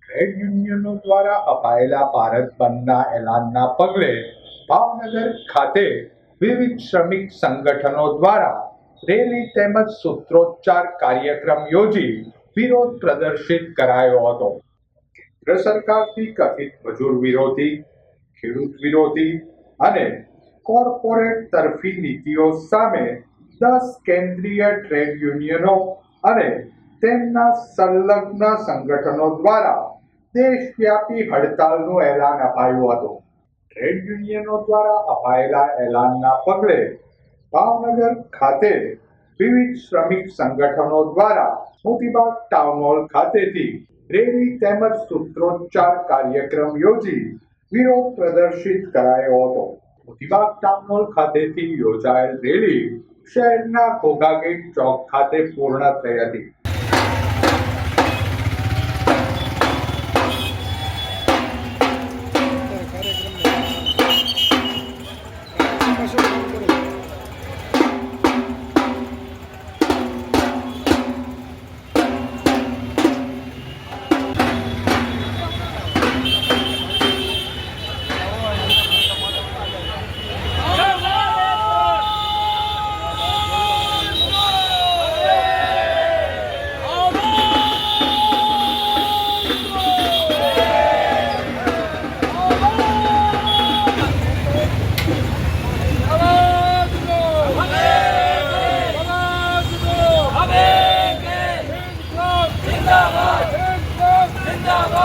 Trade યુનિયનો દ્વારા અપાયેલા ભારત બંધના એલાનના પગલે ભાવનગર ખાતે વિવિધ શ્રમિક સંગઠનો દ્વારા રેલી તેમજ સૂત્રોચ્ચાર કાર્યક્રમ યોજી વિરોધ પ્રદર્શિત કરાયો હતો. કેન્દ્ર સરકારથી કથિત મજૂર વિરોધી, ખેડૂત વિરોધી અને કોર્પોરેટ તરફી નીતિઓ સામે 10 કેન્દ્રીય ટ્રેડ યુનિયનો અને તેમના સંલગ્ન સંગઠનો દ્વારા દેશવ્યાપી હડતાલનું એલાન અપાયું હતું. ટ્રેડ યુનિયનો દ્વારા અપાયેલા એલાનના પગલે ભાવનગર ખાતે વિવિધ શ્રમિક સંગઠનો દ્વારા મોતીબાગ ટાઉન હોલ ખાતેથી રેલી તેમજ સૂત્રોચ્ચાર કાર્યક્રમ યોજી વિરોધ પ્રદર્શિત કરાયો હતો. મોતીબાગ ટાઉન હોલ ખાતેથી યોજાયેલ રેલી શહેરના ઘોઘાગેટ ચોક ખાતે પૂર્ણ થઈ હતી. जिंदाबाद